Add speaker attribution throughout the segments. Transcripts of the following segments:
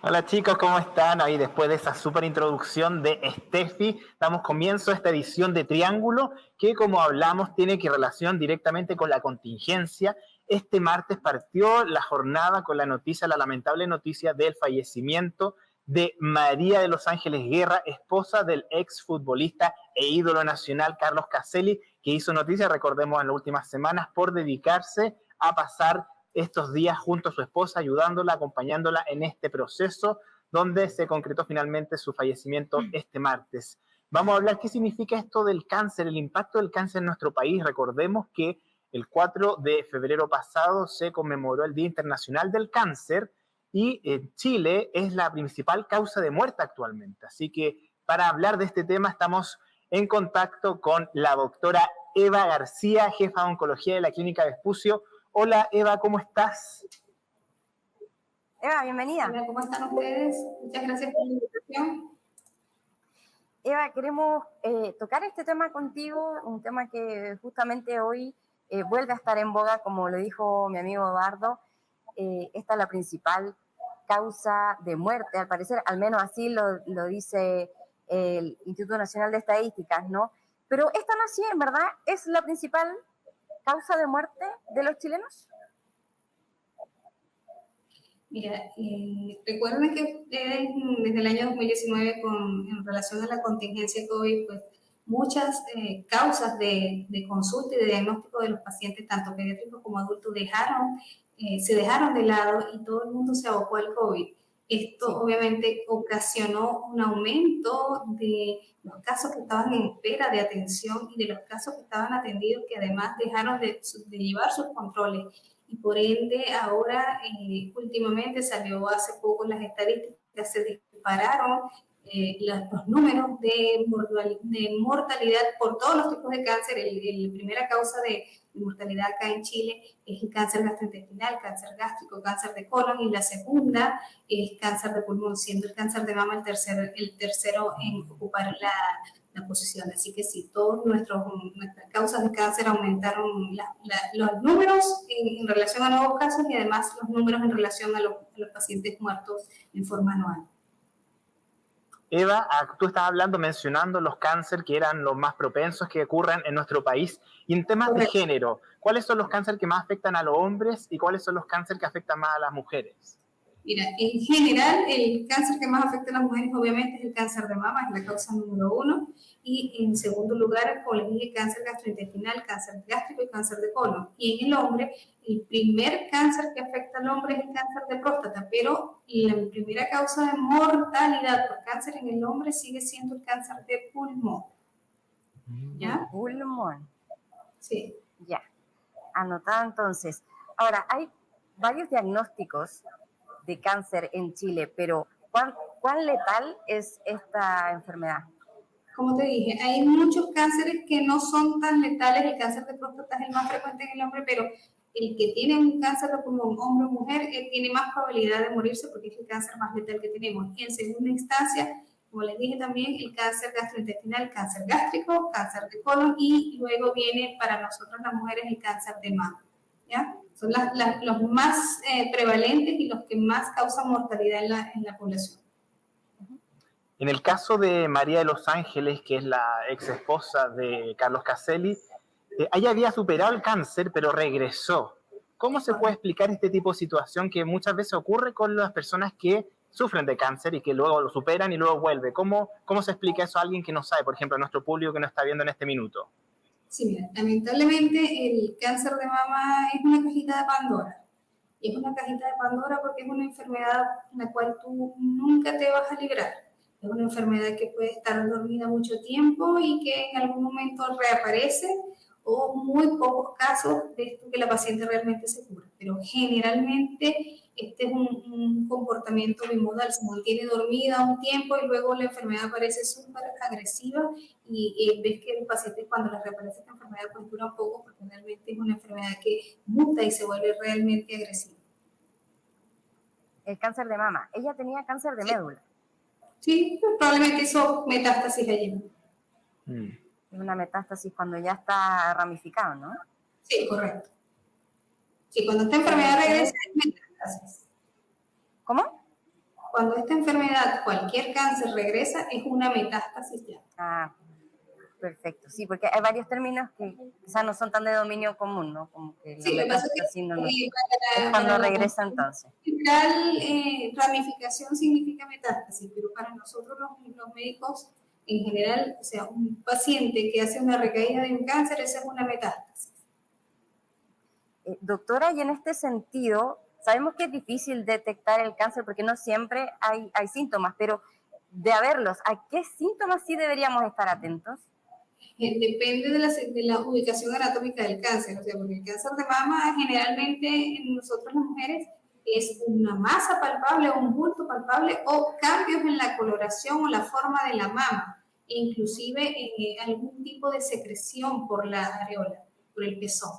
Speaker 1: Hola chicos, ¿cómo están? Ahí después de esa súper introducción de Steffi, damos comienzo a esta edición de Triángulo, que como hablamos tiene que relación directamente con la contingencia. Este martes partió la jornada con la lamentable noticia del fallecimiento de María de los Ángeles Guerra, esposa del exfutbolista e ídolo nacional Carlos Caselli, que hizo noticia, recordemos, en las últimas semanas por dedicarse a pasar estos días junto a su esposa, ayudándola, acompañándola en este proceso, donde se concretó finalmente su fallecimiento este martes. Vamos a hablar qué significa esto del cáncer, el impacto del cáncer en nuestro país. Recordemos que el 4 de febrero pasado se conmemoró el Día Internacional del Cáncer y Chile es la principal causa de muerte actualmente. Así que para hablar de este tema estamos en contacto con la doctora Eva García, jefa de oncología de la Clínica Vespucio. Hola Eva, ¿cómo estás?
Speaker 2: Eva, bienvenida.
Speaker 3: Hola, ¿cómo están ustedes? Muchas gracias por la invitación.
Speaker 2: Eva, queremos tocar este tema contigo, un tema que justamente hoy vuelve a estar en boga, como lo dijo mi amigo Eduardo. Esta es la principal causa de muerte, al parecer, al menos así lo dice el Instituto Nacional de Estadísticas, ¿no? Pero esta no así, en verdad, es la principal causa de muerte de los chilenos.
Speaker 3: Mira, recuerden que ustedes desde el año 2019, en relación a la contingencia COVID, pues muchas causas de consulta y de diagnóstico de los pacientes, tanto pediátricos como adultos, se dejaron de lado y todo el mundo se abocó al COVID. Esto obviamente ocasionó un aumento de los casos que estaban en espera de atención y de los casos que estaban atendidos, que además dejaron de llevar sus controles. Y por ende ahora últimamente salió hace poco las estadísticas, se dispararon los números de mortalidad por todos los tipos de cáncer. La primera causa de mortalidad acá en Chile es el cáncer gastrointestinal, cáncer gástrico, cáncer de colon, y la segunda es cáncer de pulmón, siendo el cáncer de mama el tercero en ocupar la posición. Así que sí, todas nuestras causas de cáncer aumentaron los números en relación a nuevos casos y además los números en relación a los pacientes muertos en forma anual.
Speaker 1: Eva, tú estás hablando, mencionando los cánceres que eran los más propensos que ocurren en nuestro país. Y en temas de género, ¿cuáles son los cánceres que más afectan a los hombres y cuáles son los cánceres que afectan más a las mujeres?
Speaker 3: Mira, en general, el cáncer que más afecta a las mujeres obviamente es el cáncer de mama, es la causa número 1. Y en segundo lugar, como les dije, cáncer gastrointestinal, cáncer gástrico y cáncer de colon. Y en el hombre, el primer cáncer que afecta al hombre es el cáncer de próstata, pero la primera causa de mortalidad por cáncer en el hombre sigue siendo el cáncer de pulmón.
Speaker 2: ¿Ya? Pulmón.
Speaker 3: Sí.
Speaker 2: Ya. Anotado entonces. Ahora, hay varios diagnósticos de cáncer en Chile, pero ¿cuán letal es esta enfermedad?
Speaker 3: Como te dije, hay muchos cánceres que no son tan letales. El cáncer de próstata es el más frecuente en el hombre, pero el que tiene un cáncer de pulmón, hombre o mujer, tiene más probabilidad de morirse porque es el cáncer más letal que tenemos. Y en segunda instancia, como les dije también, el cáncer gastrointestinal, cáncer gástrico, cáncer de colon, y luego viene para nosotros las mujeres el cáncer de mama. ¿Ya? Son los más prevalentes y los que más causan mortalidad en la población.
Speaker 1: En el caso de María de los Ángeles, que es la ex esposa de Carlos Caselli, ella había superado el cáncer, pero regresó. ¿Cómo se puede explicar este tipo de situación que muchas veces ocurre con las personas que sufren de cáncer y que luego lo superan y luego vuelve? ¿Cómo se explica eso a alguien que no sabe, por ejemplo, a nuestro público que nos está viendo en este minuto?
Speaker 3: Sí, mira, lamentablemente el cáncer de mama es una cajita de Pandora. Y es una cajita de Pandora porque es una enfermedad en la cual tú nunca te vas a librar. Es una enfermedad que puede estar dormida mucho tiempo y que en algún momento reaparece, o muy pocos casos de esto que la paciente realmente se cura. Pero generalmente este es un comportamiento bimodal, se mantiene dormida un tiempo y luego la enfermedad aparece súper agresiva y ves que el paciente, cuando le reaparece esta enfermedad, pues dura un poco porque realmente es una enfermedad que muta y se vuelve realmente agresiva.
Speaker 2: El cáncer de mama. Ella tenía cáncer de médula.
Speaker 3: Sí, probablemente hizo metástasis allí.
Speaker 2: Una metástasis cuando ya está ramificado, ¿no?
Speaker 3: Sí, correcto. Sí, cuando esta enfermedad regresa es metástasis.
Speaker 2: ¿Cómo?
Speaker 3: Cuando esta enfermedad, cualquier cáncer regresa, es una metástasis ya.
Speaker 2: Ah, perfecto. Sí, porque hay varios términos que quizás no son tan de dominio común, ¿no? Como que la
Speaker 3: Sí, lo que pasa es
Speaker 2: metástasis no,
Speaker 3: que
Speaker 2: es cuando regresa entonces.
Speaker 3: general, ramificación significa metástasis, pero para nosotros los médicos, en general, o sea, un paciente que hace una recaída de un cáncer, esa es una metástasis.
Speaker 2: Doctora, y en este sentido, sabemos que es difícil detectar el cáncer porque no siempre hay síntomas, pero de haberlos, ¿a qué síntomas sí deberíamos estar atentos?
Speaker 3: Depende de la ubicación anatómica del cáncer, o sea, porque el cáncer de mama generalmente en nosotros las mujeres es una masa palpable o un bulto palpable o cambios en la coloración o la forma de la mama, e inclusive algún tipo de secreción por la areola, por el pezón.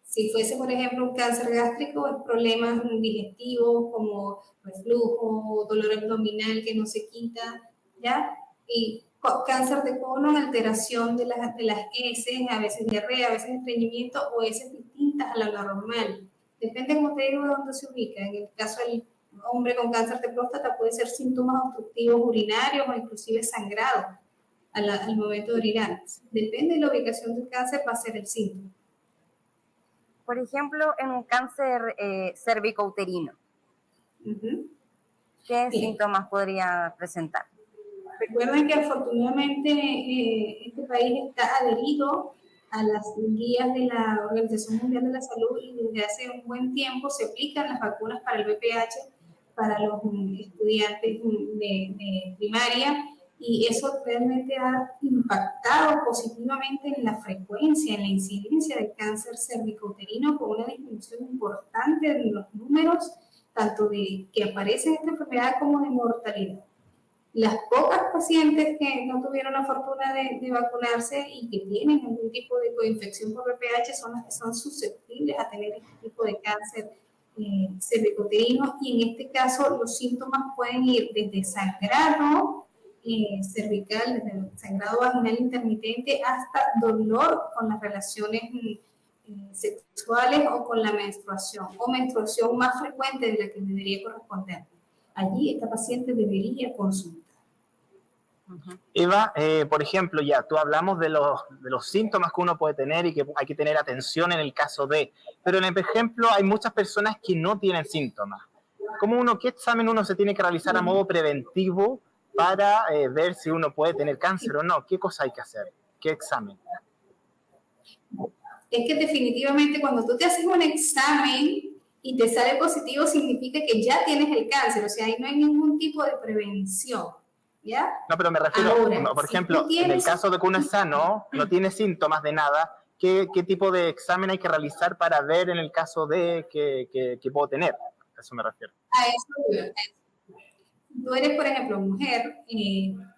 Speaker 3: Si fuese, por ejemplo, un cáncer gástrico, es problemas digestivos como reflujo, dolor abdominal que no se quita, ¿ya? Y cáncer de colon, alteración de las heces, a veces diarrea, a veces estreñimiento o heces distintas a la normal. Depende, como te digo, de dónde se ubica. En el caso del hombre con cáncer de próstata puede ser síntomas obstructivos urinarios o inclusive sangrado al momento de orinar. Depende de la ubicación del cáncer, va a ser el síntoma.
Speaker 2: Por ejemplo, en un cáncer cervicouterino, ¿qué síntomas podría presentar?
Speaker 3: Recuerden que afortunadamente este país está adherido a las guías de la Organización Mundial de la Salud y desde hace un buen tiempo se aplican las vacunas para el VPH para los estudiantes de primaria, y eso realmente ha impactado positivamente en la frecuencia, en la incidencia del cáncer cervicouterino, con una disminución importante en los números, tanto de que aparece esta enfermedad como de mortalidad. Las pocas pacientes que no tuvieron la fortuna de vacunarse y que tienen algún tipo de coinfección por VPH son las que son susceptibles a tener este tipo de cáncer cervicouterino, y en este caso los síntomas pueden ir desde sangrado cervical, desde sangrado vaginal intermitente hasta dolor con las relaciones sexuales o con la menstruación, o menstruación más frecuente de la que debería corresponder. Allí esta paciente debería consultar.
Speaker 1: Eva, por ejemplo, ya tú hablamos de los síntomas que uno puede tener y que hay que tener atención en el caso de, pero en el ejemplo hay muchas personas que no tienen síntomas. ¿Qué examen uno se tiene que realizar a modo preventivo para ver si uno puede tener cáncer o no? ¿Qué cosa hay que hacer? ¿Qué examen?
Speaker 3: Es que definitivamente cuando tú te haces un examen y te sale positivo, significa que ya tienes el cáncer, o sea, ahí no hay ningún tipo de prevención. ¿Ya?
Speaker 1: No, pero me refiero,
Speaker 3: ahora,
Speaker 1: por ejemplo, en el caso de que uno es sano, no tiene síntomas de nada, ¿qué tipo de examen hay que realizar para ver en el caso de que puedo tener? A eso me refiero.
Speaker 3: A eso. Tú eres, por ejemplo, mujer,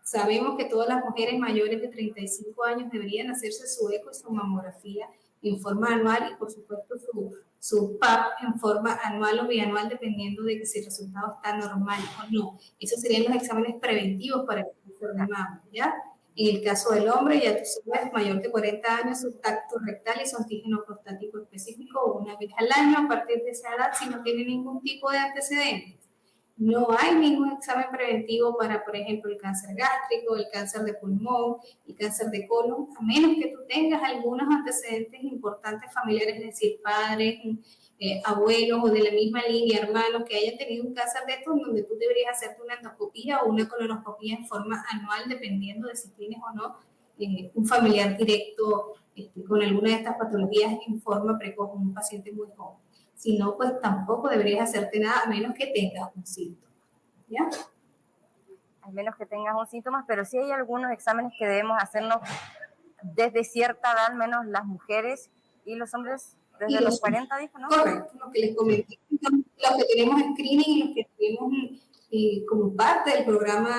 Speaker 3: sabemos que todas las mujeres mayores de 35 años deberían hacerse su eco y su mamografía en forma anual, y por supuesto su PAP en forma anual o bianual, dependiendo de que si el resultado está normal o no. Esos serían los exámenes preventivos para el cáncer de mama, ¿ya? En el caso del hombre, ya tú sabes, mayor de 40 años, su tacto rectal y su antígeno prostático específico una vez al año a partir de esa edad, si no tiene ningún tipo de antecedentes. No hay ningún examen preventivo para, por ejemplo, el cáncer gástrico, el cáncer de pulmón, el cáncer de colon, a menos que tú tengas algunos antecedentes importantes familiares, es decir, padres, abuelos o de la misma línea, hermanos, que hayan tenido un cáncer de estos, donde tú deberías hacerte una endoscopía o una colonoscopía en forma anual, dependiendo de si tienes o no un familiar directo con alguna de estas patologías en forma precoz, un paciente muy joven. Si no, pues tampoco deberías hacerte nada a menos que tengas un síntoma, ¿ya?
Speaker 2: A menos que tengas un síntoma, pero sí hay algunos exámenes que debemos hacernos desde cierta edad, al menos las mujeres y los hombres desde los 40, dijo, ¿no?
Speaker 3: Correcto, lo que les comenté, los que tenemos screening y los que tenemos como parte del programa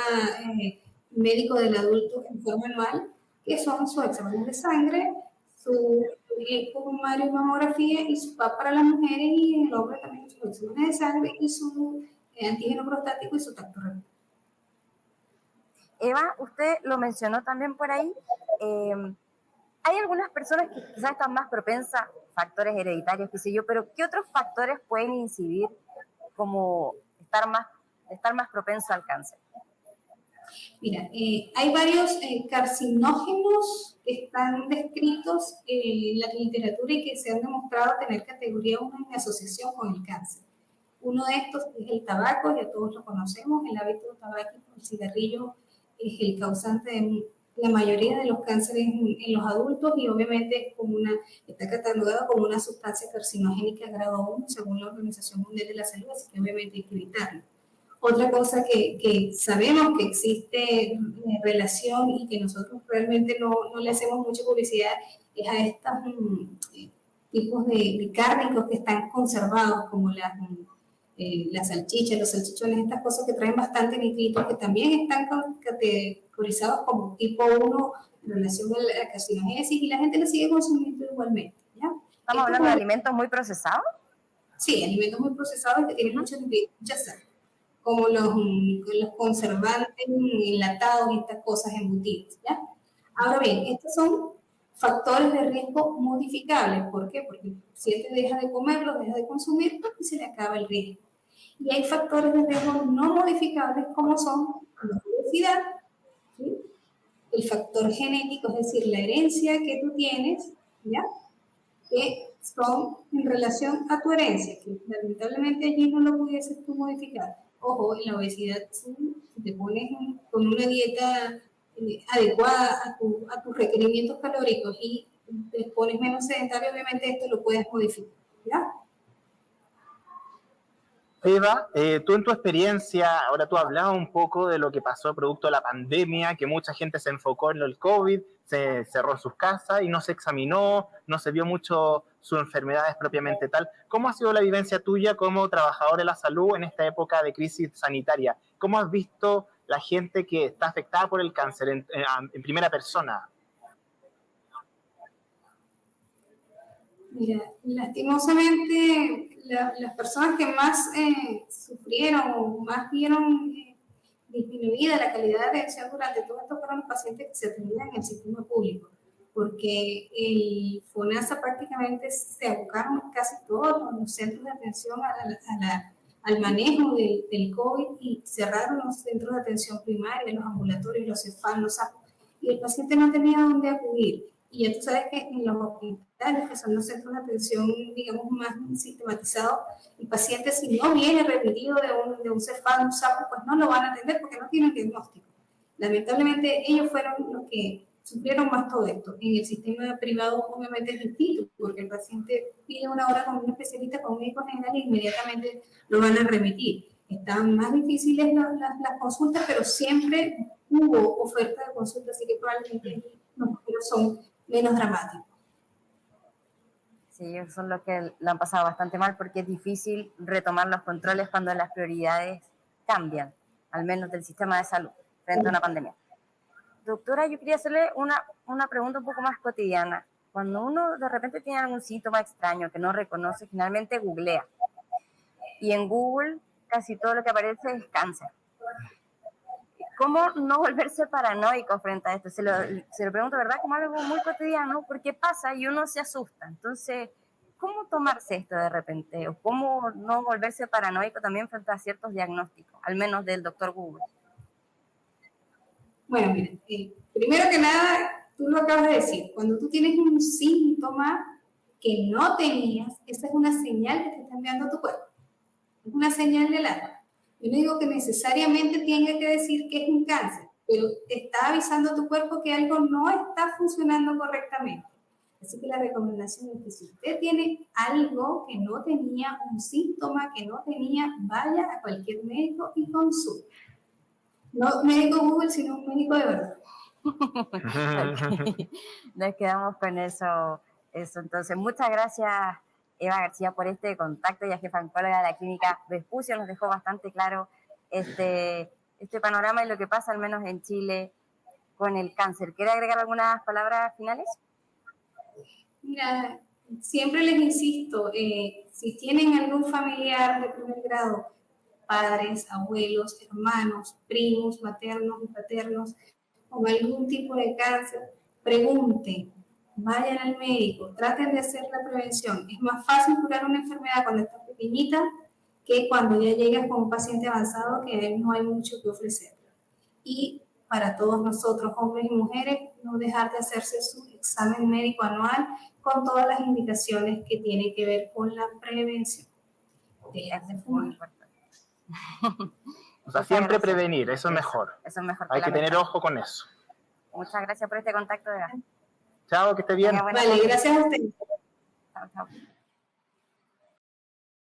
Speaker 3: médico del adulto en forma anual, que son sus exámenes de sangre, su eco mamário y mamografía, y su PAP para las mujeres, y el hombre también sus exámenes de sangre y su antígeno prostático y su tacto rectal.
Speaker 2: Eva, usted lo mencionó también por ahí, hay algunas personas que quizás están más propensas, factores hereditarios, qué sé yo, pero ¿qué otros factores pueden incidir como estar más estar más propenso al cáncer?
Speaker 3: Mira, hay varios carcinógenos que están descritos en la literatura y que se han demostrado tener categoría 1 en asociación con el cáncer. Uno de estos es el tabaco, ya todos lo conocemos, el hábito tabáquico, el cigarrillo es el causante de la mayoría de los cánceres en los adultos y obviamente está catalogado como una sustancia carcinogénica grado 1 según la Organización Mundial de la Salud, así que obviamente hay que evitarlo. Otra cosa que sabemos que existe relación y que nosotros realmente no le hacemos mucha publicidad es a estos tipos de cárnicos que están conservados, como las salchichas, los salchichones, estas cosas que traen bastante nitritos, que también están categorizados como tipo 1 en relación a la carcinogénesis y la gente lo sigue consumiendo igualmente. ¿Ya?
Speaker 2: ¿Estamos hablando de alimentos muy procesados?
Speaker 3: Sí, alimentos muy procesados que tienen mucha sal, como los conservantes enlatados y estas cosas embutidas, ¿ya? Ahora bien, estos son factores de riesgo modificables. ¿Por qué? Porque el paciente deja de comerlos, deja de consumirlos y se le acaba el riesgo. Y hay factores de riesgo no modificables como son la obesidad, ¿sí? El factor genético, es decir, la herencia que tú tienes, ¿ya? Que son en relación a tu herencia, que lamentablemente allí no lo pudieses tú modificar. Ojo, en la obesidad, si te pones con una dieta adecuada a tus requerimientos calóricos y te pones menos sedentario, obviamente esto lo puedes modificar, ¿ya?
Speaker 1: Eva, tú en tu experiencia, ahora tú hablabas un poco de lo que pasó producto de la pandemia, que mucha gente se enfocó en el COVID, se cerró sus casas y no se examinó, no se vio mucho sus enfermedades propiamente tal. ¿Cómo ha sido la vivencia tuya como trabajador de la salud en esta época de crisis sanitaria? ¿Cómo has visto la gente que está afectada por el cáncer en primera persona?
Speaker 3: Mira, lastimosamente las personas que más sufrieron o más vieron disminuida la calidad de atención durante todo esto fueron los pacientes que se atendían en el sistema público, porque el FONASA prácticamente se abocaron casi todos los centros de atención al manejo del COVID y cerraron los centros de atención primaria, los ambulatorios, los CEFAM, los SACO, y el paciente no tenía dónde acudir. Y ya tú sabes que en los hospitales, que son los centros de atención, digamos, más sistematizados, el paciente, si no viene remitido de un CEFAM, un SACO, pues no lo van a atender porque no tienen diagnóstico. Lamentablemente, ellos fueron los que sufrieron más todo esto. En el sistema privado, obviamente, es distinto, porque el paciente pide una hora con un especialista, con un médico general, e inmediatamente lo van a remitir. Están más difíciles las consultas, pero siempre hubo oferta de consulta, así que probablemente los números son menos dramáticos.
Speaker 2: Sí, ellos son los que lo han pasado bastante mal porque es difícil retomar los controles cuando las prioridades cambian, al menos del sistema de salud, frente a una pandemia. Doctora, yo quería hacerle una pregunta un poco más cotidiana. Cuando uno de repente tiene algún síntoma extraño que no reconoce, generalmente googlea. Y en Google casi todo lo que aparece es cáncer. ¿Cómo no volverse paranoico frente a esto? Se lo pregunto, ¿verdad? Como algo muy cotidiano, porque pasa y uno se asusta. Entonces, ¿cómo tomarse esto de repente? ¿O cómo no volverse paranoico también frente a ciertos diagnósticos, al menos del doctor Google?
Speaker 3: Bueno, mira, primero que nada, tú lo acabas de decir, cuando tú tienes un síntoma que no tenías, esa es una señal que te está enviando tu cuerpo. Es una señal de alarma. Yo no digo que necesariamente tenga que decir que es un cáncer, pero te está avisando a tu cuerpo que algo no está funcionando correctamente. Así que la recomendación es que si usted tiene algo que no tenía, un síntoma que no tenía, vaya a cualquier médico y consulte. No médico Google, sino un médico de verdad.
Speaker 2: Okay. Nos quedamos con eso. Entonces, muchas gracias, Eva García, por este contacto. Ella es jefa oncóloga de la clínica Vespucio, nos dejó bastante claro este panorama y lo que pasa, al menos en Chile, con el cáncer. ¿Quiere agregar algunas palabras finales?
Speaker 3: Mira, siempre les insisto, si tienen algún familiar de primer grado, padres, abuelos, hermanos, primos, maternos y paternos, con algún tipo de cáncer, pregunten, vayan al médico, traten de hacer la prevención. Es más fácil curar una enfermedad cuando está pequeñita que cuando ya llegas con un paciente avanzado que no hay mucho que ofrecer. Y para todos nosotros, hombres y mujeres, no dejar de hacerse su examen médico anual con todas las indicaciones que tienen que ver con la prevención. Dejar de fumar.
Speaker 1: O sea, siempre prevenir, eso es mejor.
Speaker 2: Eso es mejor.
Speaker 1: Hay que tener ojo con eso.
Speaker 2: Muchas gracias por este contacto, Eva.
Speaker 1: Chao, que esté bien.
Speaker 3: Vale, gracias a usted.
Speaker 2: Chao, chao.